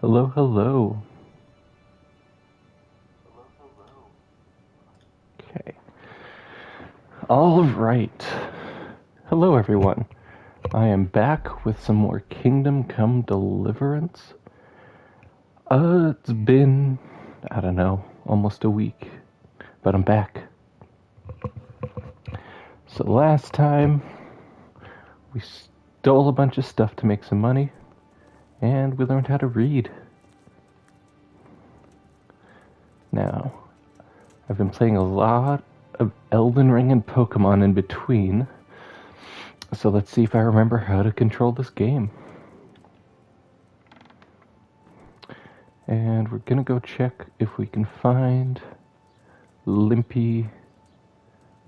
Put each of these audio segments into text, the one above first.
Hello, hello. Okay. All right. Hello, everyone. I am back with some more Kingdom Come Deliverance. It's been, I don't know, almost a week, but I'm back. So last time, we stole a bunch of stuff to make some money, and we learned how to read. Now, I've been playing a lot of Elden Ring and Pokemon in between, so let's see if I remember how to control this game. And we're gonna go check if we can find Limpy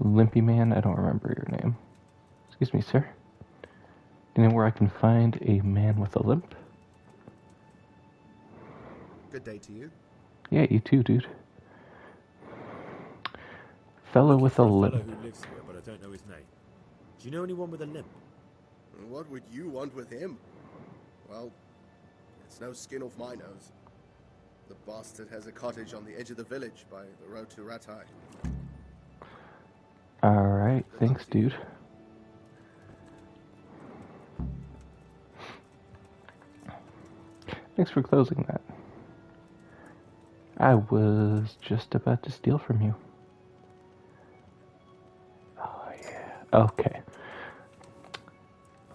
Man. I don't remember your name. Excuse me, sir. Do you know where I can find a man with a limp? Good day to you. Yeah, you too, dude. Fellow with a limp. Fellow who lives here, but I don't know his name. Do you know anyone with a limp? What would you want with him? Well, it's no skin off my nose. The bastard has a cottage on the edge of the village by the road to Ratai. Alright, thanks, dude. Thanks for closing that. I was just about to steal from you. Oh, yeah. Okay.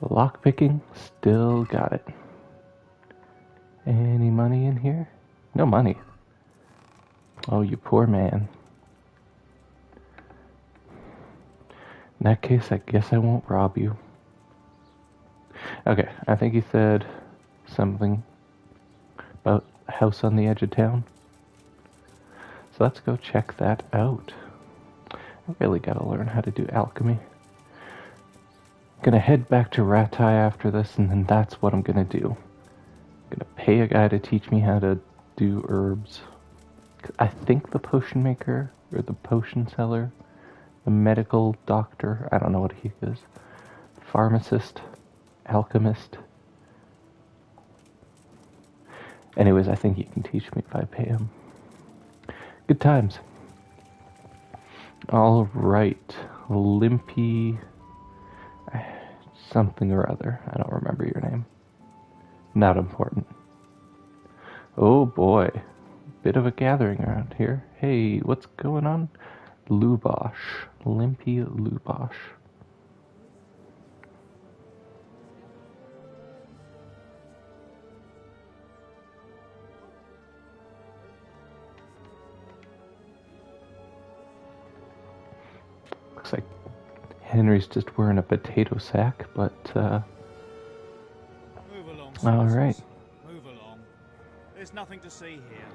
Lockpicking, still got it. Any money in here? No money. Oh, you poor man. In that case, I guess I won't rob you. Okay, I think he said something about a house on the edge of town. So let's go check that out. I really gotta learn how to do alchemy. I'm gonna head back to Ratai after this, and then that's what I'm gonna do. I'm gonna pay a guy to teach me how to do herbs. I think the potion maker, or the potion seller, the medical doctor, I don't know what he is, pharmacist, alchemist. Anyways, I think he can teach me if I pay him. Good times. Alright, Limpy something or other. I don't remember your name. Not important. Oh boy. Bit of a gathering around here. Hey, what's going on? Lubosh. Limpy Lubosh. Looks like Henry's just wearing a potato sack, but Move along, all right. Move along. There's nothing to see here.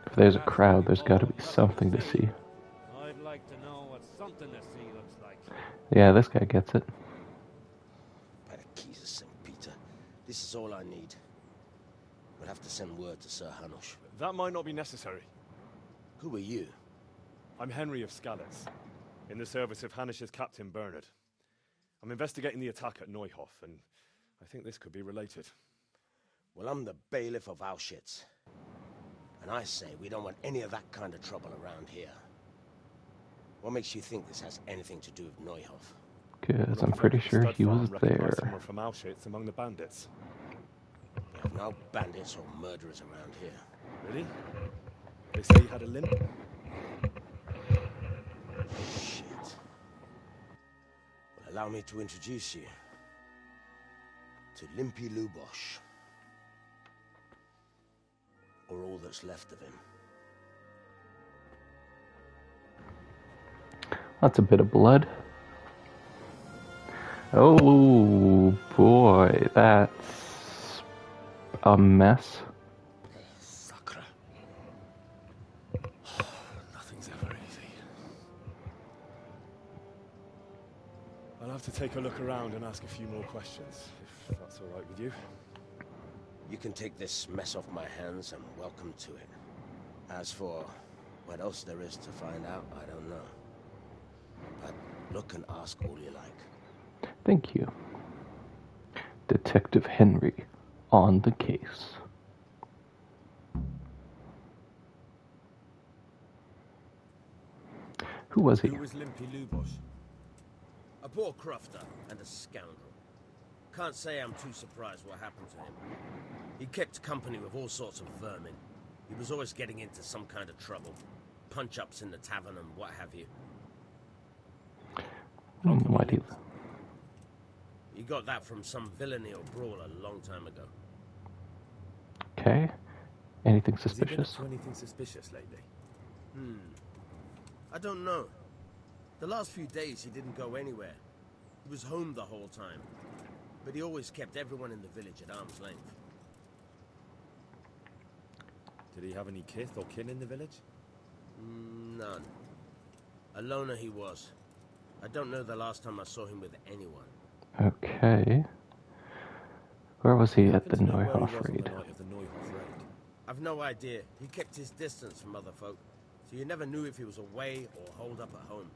If there's a crowd, there's got to be something to see. I'd like to know what something to see looks like. Yeah, this guy gets it. By the keys of St. Peter, this is all I need. We'll have to send word to Sir Hanush. That might not be necessary. Who are you? I'm Henry of Skalitz, in the service of Hanish's Captain Bernard. I'm investigating the attack at Neuhof, and I think this could be related. Well, I'm the bailiff of Auschwitz. And I say we don't want any of that kind of trouble around here. What makes you think this has anything to do with Neuhof? Because I'm pretty sure he was there. Someone from Auschwitz among the bandits. We have no bandits or murderers around here. Really? They say he had a limp? Shit. Well, allow me to introduce you to Limpy Lubosh. Or all that's left of him. That's a bit of blood. Oh boy, that's a mess. Sakra. Nothing's ever easy. I'll have to take a look around and ask a few more questions, if that's all right with you. You can take this mess off my hands and welcome to it. As for what else there is to find out, I don't know. But look and ask all you like. Thank you. Detective Henry, on the case. Who was he? Who was Limpy Lubosh? A poor crofter and a scoundrel. Can't say I'm too surprised what happened to him. He kept company with all sorts of vermin. He was always getting into some kind of trouble. Punch-ups in the tavern and what have you. Why do you... He got that from some villainy or brawl a long time ago. Okay. Anything Has he been up suspicious? to anything suspicious lately? I don't know. The last few days he didn't go anywhere. He was home the whole time. But he always kept everyone in the village at arm's length. Did he have any kith or kin in the village? None. A loner he was. I don't know the last time I saw him with anyone. Okay. Where was he at the Happen to know where he Neuhof was on raid? the night of the Neuhof raid? I've no idea. He kept his distance from other folk, so you never knew if he was away or holed up at home.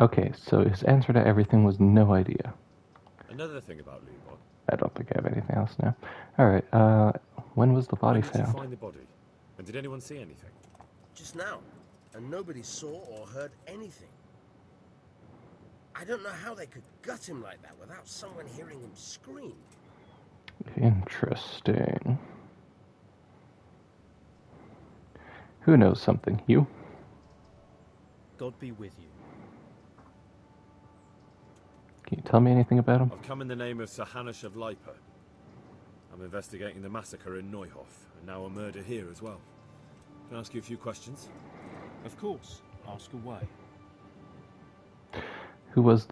Okay, so his answer to everything was no idea. Another thing about Lubot. I don't think I have anything else now. Alright, when was the body When did you found? find the body? And did anyone see anything? Just now. And nobody saw or heard anything. I don't know how they could gut him like that without someone hearing him scream. Interesting. Who knows something? You? God be with you. Can you tell me anything about him? I've come in the name of Sir Hanush of Lipa. I'm investigating the massacre in Neuhof, and now a murder here as well. Can I ask you a few questions? Of course. Ask away. Who was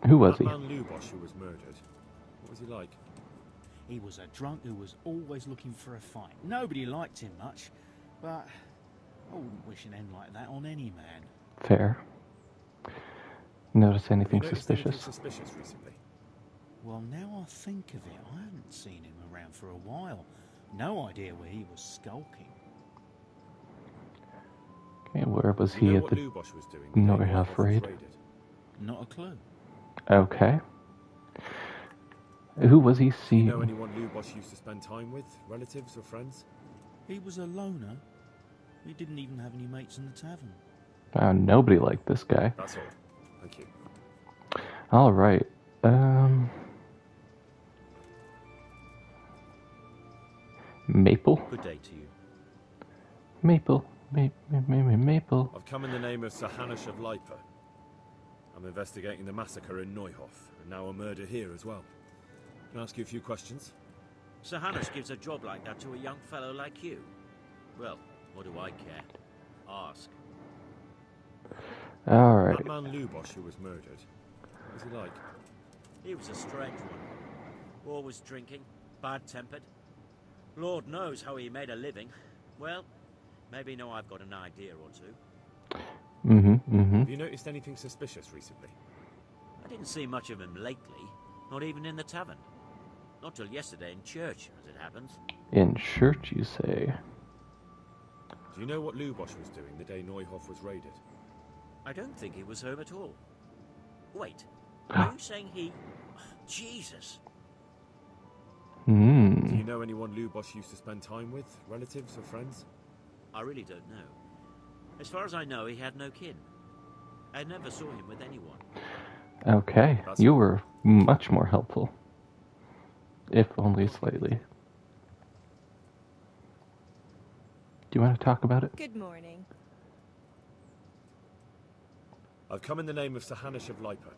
That he? man Lubosh who was murdered. What was he like? He was a drunk who was always looking for a fight. Nobody liked him much, but I wouldn't wish an end like that on any man. Fair. Notice Have you anything noticed anything suspicious? suspicious recently? Well, now I think of it, I haven't seen him around for a while. No idea where he was skulking. Okay, where was Do you he know at what the Lubosh was doing the day Neuhof Neuhof was raid? raided? Not a clue. Okay. Who was he Do you seeing? know anyone Lubosh used to spend time with? Relatives or friends? He was a loner. He didn't even have any mates in the tavern. Nobody liked this guy. That's all. Thank you. Alright. Maple? Good day to you. Maple. Maple. I've come in the name of Sir Hanush of Lipa. I'm investigating the massacre in Neuhof, and now a murder here as well. Can I ask you a few questions? Sir Hanush gives a job like that to a young fellow like you. Well, what do I care? Ask. Alright. That man Lubosh who was murdered. What was he like? He was a strange one. Always drinking, bad-tempered. Lord knows how he made a living. Well, maybe now I've got an idea or two. Have you noticed anything suspicious recently? I didn't see much of him lately, not even in the tavern. Not till yesterday in church, as it happens. In church, you say? Do you know what Lubosh was doing the day Neuhof was raided? I don't think he was home at all. Wait, are you saying he... Jesus! Do Hmm. you know anyone Lubosh used to spend time with? Relatives or friends? I really don't know. As far as I know, he had no kin. I never saw him with anyone. Okay, That's you all. were much more helpful. If only slightly. Do you want to talk about it? Good morning. I've come in the name of Sir Hanush of Lipa.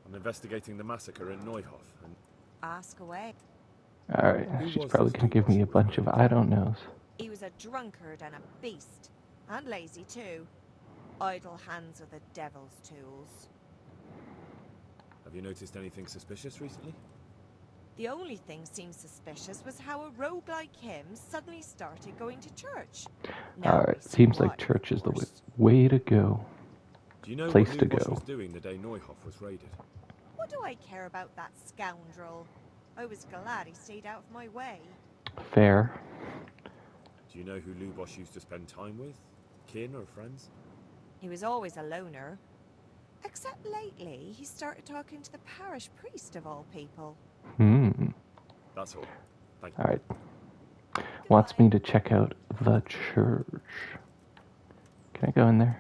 I'm investigating the massacre in Neuhof, and Ask away. Alright, Who she's was probably this gonna give me a Lubosh? bunch of I don't knows. He was a drunkard and a beast. And lazy too. Idle hands are the devil's tools. have you noticed anything suspicious recently? The only thing seemed suspicious was how a rogue like him suddenly started going to church. Now Alright, we see seems like why, church of is the course. way to go. Do you know Place what to Lubosh go. was doing the day Neuhof was raided? What do I care about that scoundrel? I was glad he stayed out of my way. Fair. Do you know who Lubosh used to spend time with? Kin or friends? He was always a loner. Except lately, he started talking to the parish priest of all people. That's all. Thank you. Alright. Wants me to check out the church. Can I go in there?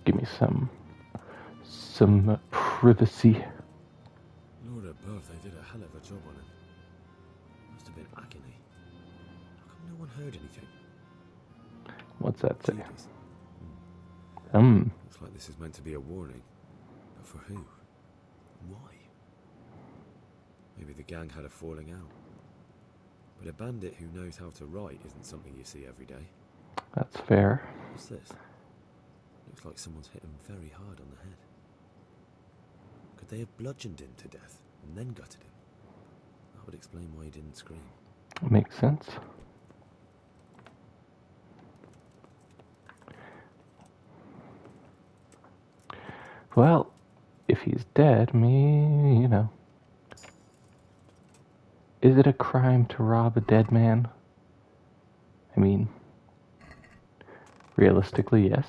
Give me some privacy. Lord above, they did a hell of a job on him. Must have been agony. How come no one heard anything? What's that say? Judas. Looks like this is meant to be a warning. But for who? Why? Maybe the gang had a falling out. But a bandit who knows how to write isn't something you see every day. That's fair. What's this? Looks like someone's hit him very hard on the head. Could they have bludgeoned him to death and then gutted him? That would explain why he didn't scream. Makes sense. Well, if he's dead, you know. Is it a crime to rob a dead man? I mean, realistically, yes.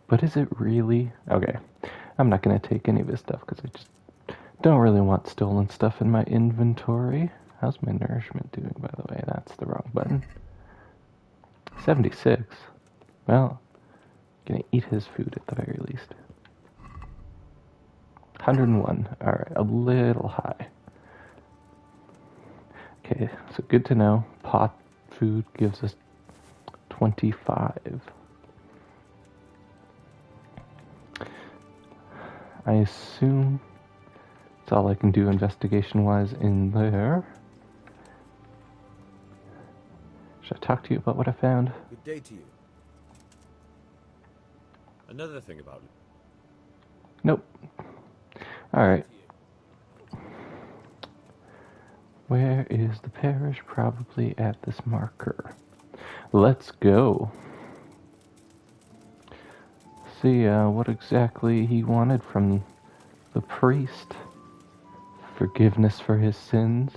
But is it really? Okay, I'm not going to take any of his stuff because I just don't really want stolen stuff in my inventory. How's my nourishment doing, by the way? That's the wrong button. 76. Well, gonna eat his food at the very least. 101. Alright, a little high. Okay, so good to know. Pot food gives us 25. I assume that's all I can do investigation-wise in there. Should I talk to you about what I found? Good day to you. Another thing about it. Nope. Alright. Where is the parish? Probably at this marker. Let's go. See what exactly he wanted from the priest. Forgiveness for his sins.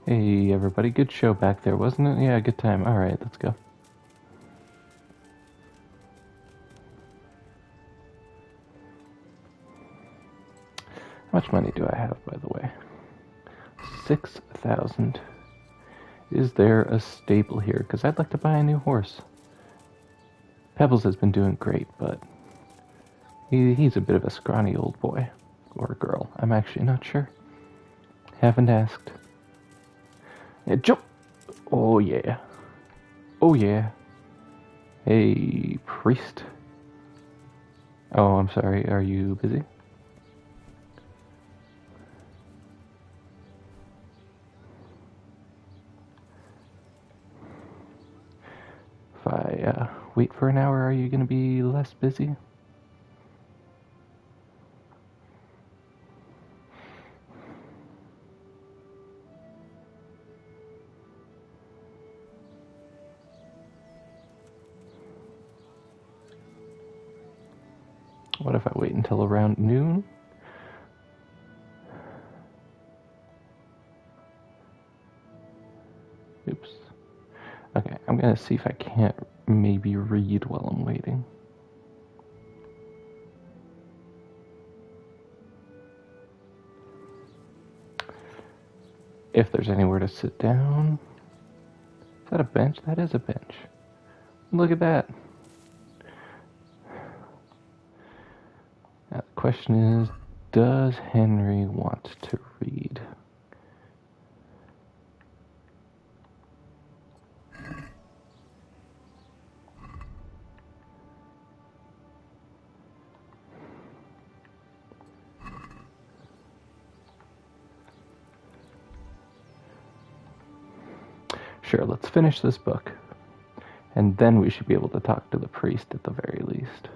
Hey everybody, good show back there, wasn't it? Yeah, good time. Alright, let's go. How much money do I have, by the way? 6,000. Is there a stable here? Because I'd like to buy a new horse. Pebbles has been doing great, but he's a bit of a scrawny old boy. Or girl. I'm actually not sure. Haven't asked. Yeah, jump! Oh yeah. Oh yeah. Hey, priest. Oh, I'm sorry. Are you busy? If I wait for an hour, are you going to be less busy? What if I wait until around noon? Oops. Okay, I'm gonna see if I can't maybe read while I'm waiting. If there's anywhere to sit down. Is that a bench? That is a bench. Look at that. Now the question is, does Henry want to read? Sure, let's finish this book. And then we should be able to talk to the priest at the very least.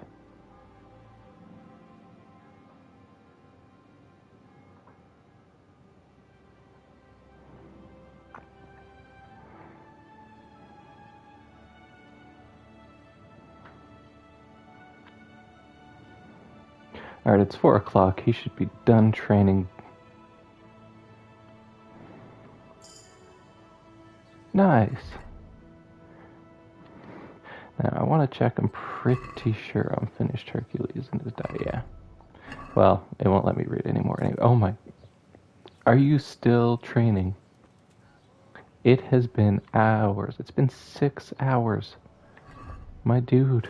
Alright, it's 4 o'clock. He should be done training. Nice. Now, I want to check. I'm pretty sure I'm finished Hercules and his die. Yeah. Well, it won't let me read anymore anyway. Oh my. Are you still training? It has been hours. It's been 6 hours. My dude.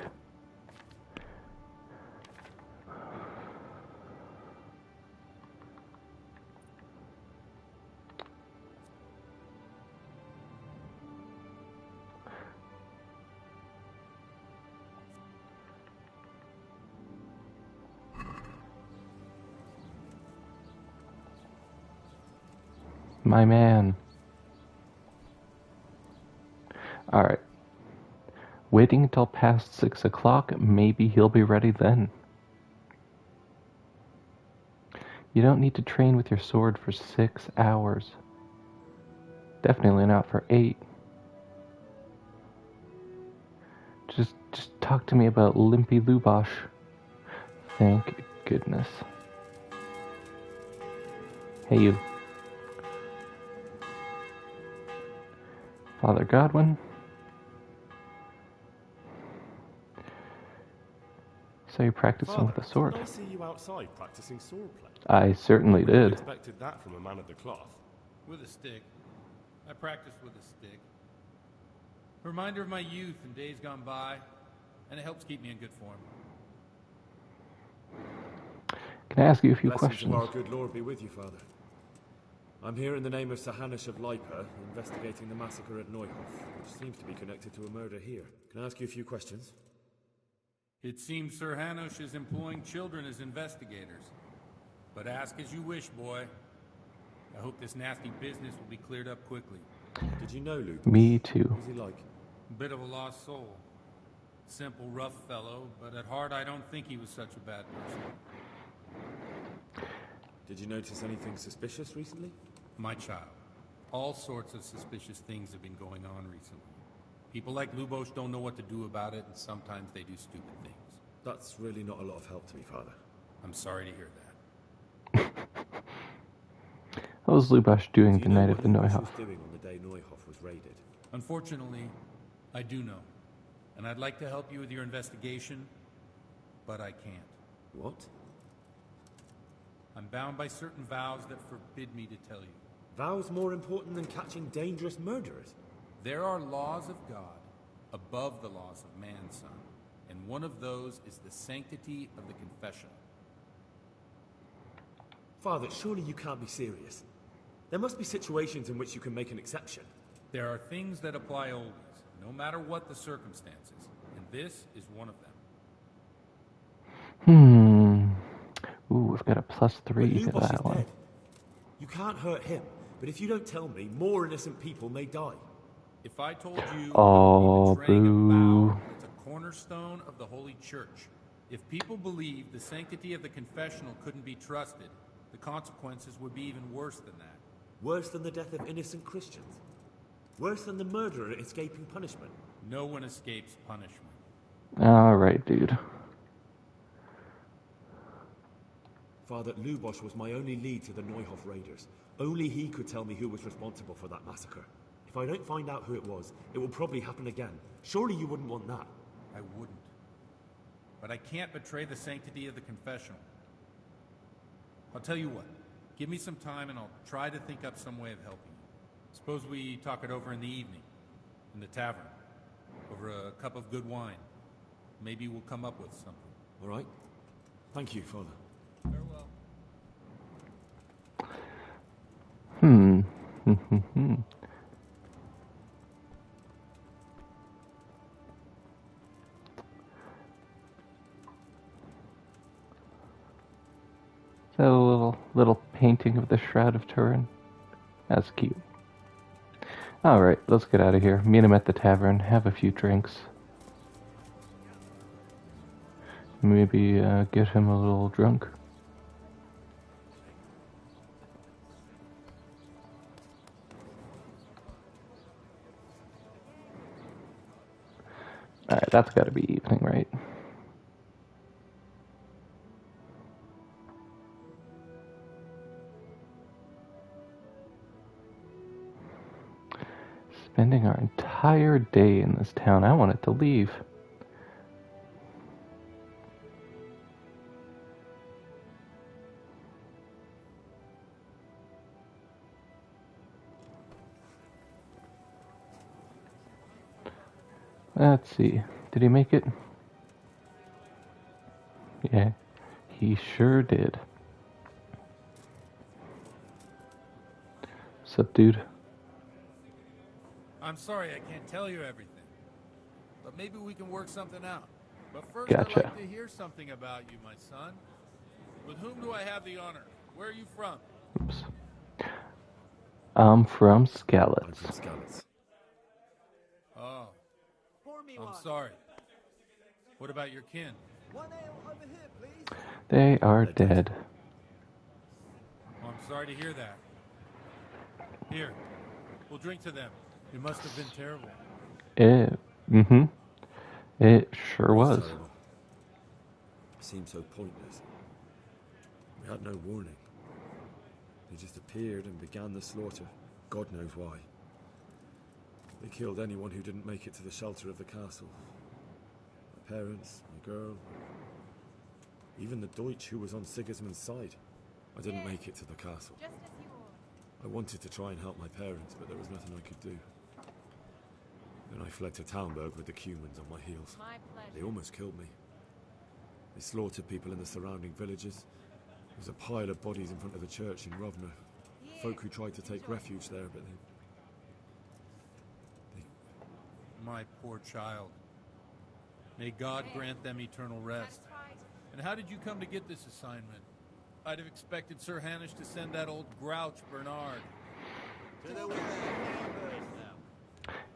My man. Alright. Waiting until past 6 o'clock, maybe he'll be ready then. You don't need to train with your sword for 6 hours. Definitely not for 8. Just talk to me about Limpy Lubosh. Thank goodness. Hey you. Father Godwin. So you're practicing Father, with a sword. didn't I see you outside practicing swordplay? I certainly Wouldn't have did. expected that from a man of the cloth. With a stick. I practice with a stick. A reminder of my youth and days gone by, and it helps keep me in good form. Can I ask you a few Blessings questions? of our good Lord be with you, Father. I'm here in the name of Sir Hanush of Lipa, investigating the massacre at Neuhof, which seems to be connected to a murder here. Can I ask you a few questions? It seems Sir Hanush is employing children as investigators. But ask as you wish, boy. I hope this nasty business will be cleared up quickly. Did you know Luke? Me too. What was he like? Bit of a lost soul. Simple, rough fellow, but at heart I don't think he was such a bad person. Did you notice anything suspicious recently? My child, all sorts of suspicious things have been going on recently. People like Lubosh don't know what to do about it, and sometimes they do stupid things. That's really not a lot of help to me, Father. I'm sorry to hear that. What was Lubosh doing Do the you know night what of the Lubosh Neuhof? was doing on the day Neuhof was raided? Unfortunately, I do know. And I'd like to help you with your investigation, but I can't. What? I'm bound by certain vows that forbid me to tell you. Vows more important than catching dangerous murderers? There are laws of God above the laws of man, son. And one of those is the sanctity of the confessional. Father, surely you can't be serious. There must be situations in which you can make an exception. There are things that apply always, no matter what the circumstances. And this is one of them. Ooh, we've got a +3 But to Lubosh is that one. dead. You can't hurt him, but if you don't tell me, more innocent people may die. If I told you Oh, you'd be betraying a boo. vow that's a cornerstone of the Holy Church, if people believed the sanctity of the confessional couldn't be trusted, the consequences would be even worse than that. Worse than the death of innocent Christians? Worse than the murderer escaping punishment? No one escapes punishment. Alright, dude. Father, Lubosh was my only lead to the Neuhof raiders. Only he could tell me who was responsible for that massacre. If I don't find out who it was, it will probably happen again. Surely you wouldn't want that. I wouldn't. But I can't betray the sanctity of the confessional. I'll tell you what. Give me some time and I'll try to think up some way of helping you. Suppose we talk it over in the evening. In the tavern. Over a cup of good wine. Maybe we'll come up with something. All right? Thank you, Father. Farewell. So a little painting of the Shroud of Turin. That's cute. Alright, let's get out of here. Meet him at the tavern, have a few drinks. Maybe get him a little drunk. Alright, that's gotta be evening, right? Spending our entire day in this town. I wanted to leave. Let's see. Did he make it? Yeah, he sure did. What's up, dude? I'm sorry I can't tell you everything, but maybe we can work something out. But first, Gotcha. I'd like to hear something about you, my son. With whom do I have the honor? Where are you from? Oops. I'm from I'm Skalitz. from Skalitz. Oh, I'm sorry. What about your kin? They are They're dead. dead. Oh, I'm sorry to hear that. Here, we'll drink to them. It must have been terrible. It sure It was. terrible. It seemed so pointless. We had no warning. They just appeared and began the slaughter. God knows why. They killed anyone who didn't make it to the shelter of the castle. My parents, my girl, even the Deutsch who was on Sigismund's side. I didn't make it to the castle. I wanted to try and help my parents, but there was nothing I could do. Then I fled to Talmberg with the Cumans on my heels. They almost killed me. They slaughtered people in the surrounding villages. There was a pile of bodies in front of the church in Rovno. Folk who tried to take refuge there, but they... My poor child. May God grant them eternal rest. And how did you come to get this assignment? I'd have expected Sir Hanish to send that old grouch Bernard.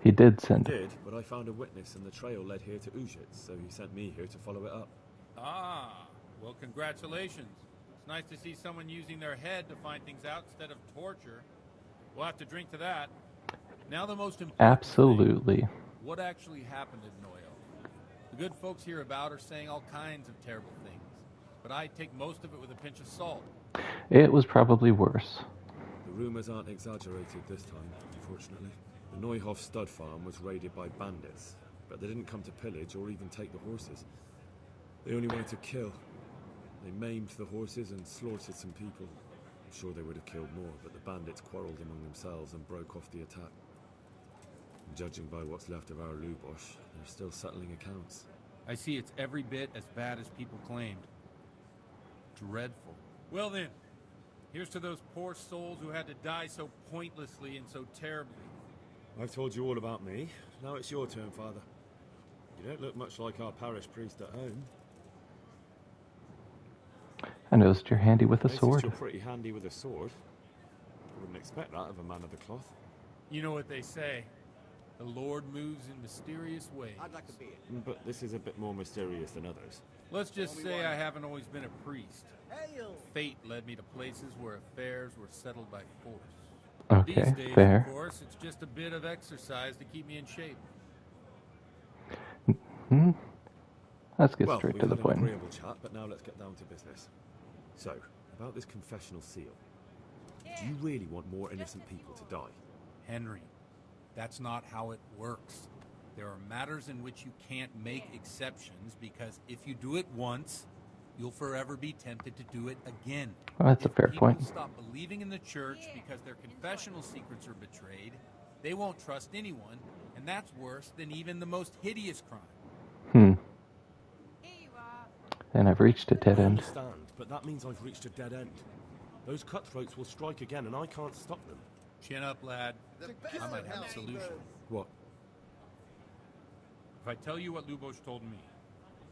He did I send it. did, but I found a witness and the trail led here to Ujitz, so he sent me here to follow it up. Ah, well, congratulations. It's nice to see someone using their head to find things out instead of torture. We'll have to drink to that. Now the most important Absolutely. thing, what actually happened at Noyo? The good folks hereabout are saying all kinds of terrible things, but I take most of it with a pinch of salt. It was probably worse. The rumours aren't exaggerated this time, unfortunately. The Neuhof stud farm was raided by bandits, but they didn't come to pillage or even take the horses. They only wanted to kill. They maimed the horses and slaughtered some people. I'm sure they would have killed more, but the bandits quarrelled among themselves and broke off the attack. And judging by what's left of our Lubosh, they're still settling accounts. I see it's every bit as bad as people claimed. Dreadful. Well then, here's to those poor souls who had to die so pointlessly and so terribly. I've told you all about me. Now it's your turn, Father. You don't look much like our parish priest at home. I noticed you're handy with a Noticed sword. You're pretty handy with a sword. I wouldn't expect that of a man of the cloth. You know what they say. The Lord moves in mysterious ways. I'd like to be it. But this is a bit more mysterious than others. Let's just say I haven't always been a priest. Fate led me to places where affairs were settled by force. Okay, These days, fair. of course, it's just a bit of exercise to keep me in shape. Let's get Well, straight we've to the had an point. agreeable chat, but now let's get down to business. So, about this confessional seal. Do you really want more innocent people to die? Henry, that's not how it works. There are matters in which you can't make exceptions because if you do it once, you'll forever be tempted to do it again. Well, that's a If fair people point. stop believing in the church because their confessional secrets are betrayed, they won't trust anyone, and that's worse than even the most hideous crime. And I've reached a dead I end. understand, but that means I've reached a dead end. Those cutthroats will strike again, and I can't stop them. Chin up, lad. I might have a solution. What? If I tell you what Lubosh told me,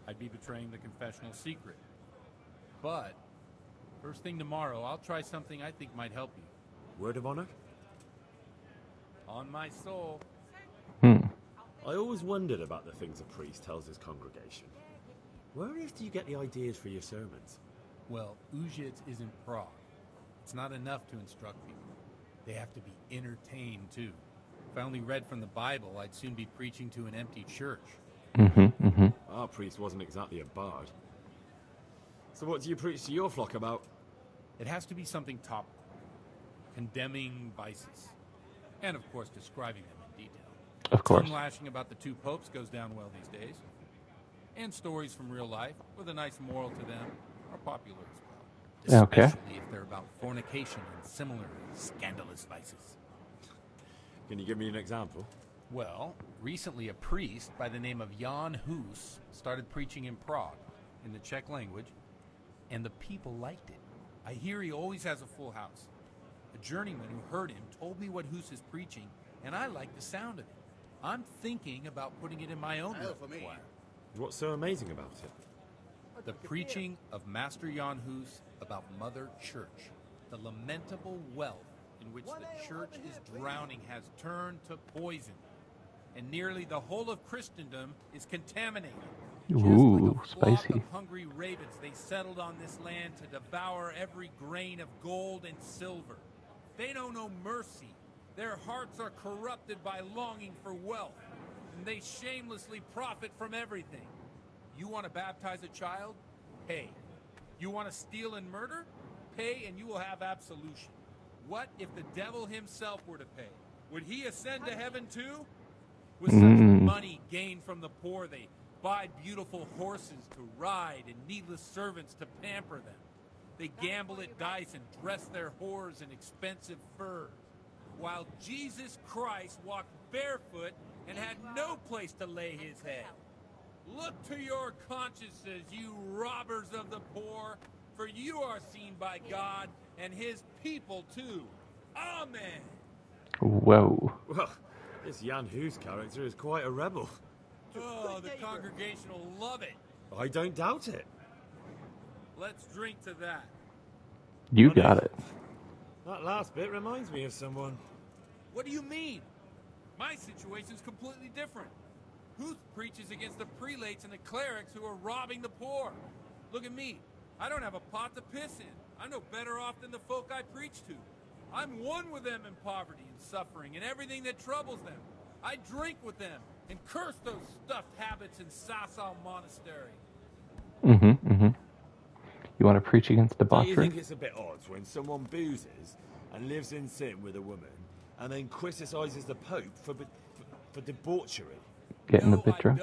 I'd be betraying the confessional secret. But, first thing tomorrow, I'll try something I think might help you. Word of honor? On my soul. I always wondered about the things a priest tells his congregation. Where on earth do you get the ideas for your sermons? Well, Ujitz is in Prague. It's not enough to instruct people. They have to be entertained, too. If I only read from the Bible, I'd soon be preaching to an empty church. Our priest wasn't exactly a bard. So what do you preach to your flock about? It has to be something topical. Condemning vices. And, of course, describing them in detail. Of course. Tongue-lashing about the two popes goes down well these days. And stories from real life, with a nice moral to them, are popular as well. Okay. Especially if they're about fornication and similar scandalous vices. Can you give me an example? Well, Recently, a priest by the name of Jan Hus started preaching in Prague, in the Czech language, and the people liked it. I hear he always has a full house. A journeyman who heard him told me what Hus is preaching, and I like the sound of it. I'm thinking about putting it in my own repertoire. What's so amazing about it? The preaching of Master Jan Hus about Mother Church. The lamentable wealth in which the church is drowning has turned to poison. And nearly the whole of Christendom is contaminated. Ooh, Just like a flock spicy. of hungry ravens, they settled on this land to devour every grain of gold and silver. They know no mercy. Their hearts are corrupted by longing for wealth, and they shamelessly profit from everything. You want to baptize a child? Pay. You want to steal and murder? Pay and you will have absolution. What if the devil himself were to pay? Would he ascend to heaven too? With such money gained from the poor, they buy beautiful horses to ride and needless servants to pamper them. They gamble at dice and dress their whores in expensive furs, while Jesus Christ walked barefoot and had no place to lay his head. Look to your consciences, you robbers of the poor, for you are seen by God and his people too. Amen. Whoa. Well, this Jan Hus character is quite a rebel. Oh, the congregation will love it. I don't doubt it. Let's drink to that. You got it. That last bit reminds me of someone. What do you mean? My situation's completely different. Huth preaches against the prelates and the clerics who are robbing the poor. Look at me. I don't have a pot to piss in. I'm no better off than the folk I preach to. I'm one with them in poverty and suffering and everything that troubles them. I drink with them and curse those stuffed habits in Sasau Monastery. You want to preach against Do you debauchery? think it's a bit odd when someone boozes and lives in sin with a woman and then criticizes the Pope for debauchery? Getting a bit drunk?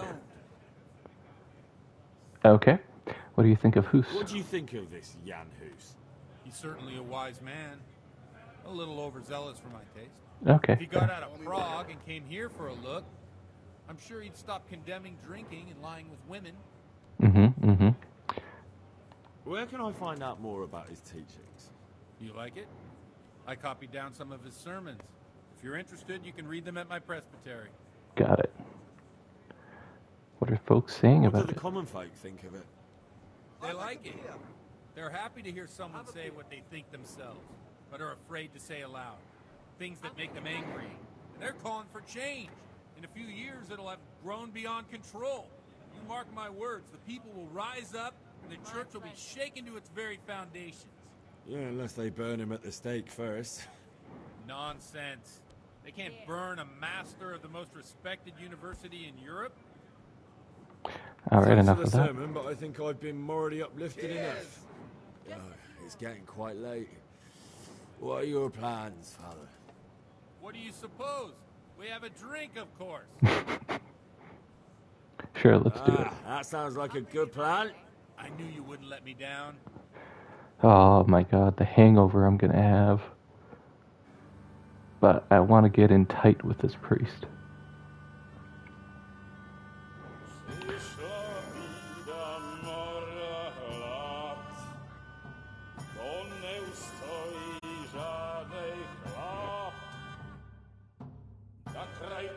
Okay. What do you think of Hus? What do you think of this Jan Hus? He's certainly a wise man. A little overzealous for my taste. Okay. If he got out of Prague and came here for a look, I'm sure he'd stop condemning drinking and lying with women. Where can I find out more about his teachings? You like it? I copied down some of his sermons. If you're interested, you can read them at my presbytery. Got it. What are folks saying What about do the it? common folk think of it? They like it. They're happy to hear someone say what they think themselves, but are afraid to say aloud. Things that make them angry. And they're calling for change. In a few years, it'll have grown beyond control. You mark my words, the people will rise up, and the church will be shaken to its very foundations. Yeah, unless they burn him at the stake first. Nonsense. They can't burn a master of the most respected university in Europe. All right, Thanks enough for of the that. sermon, but I think I've been morally uplifted enough. Oh, it's getting quite late. What are your plans, Father? What do you suppose? We have a drink, of course. Sure, let's do it. That sounds like a good plan. I knew you wouldn't let me down. Oh my god, the hangover I'm gonna have. But I want to get in tight with this priest. Zakraj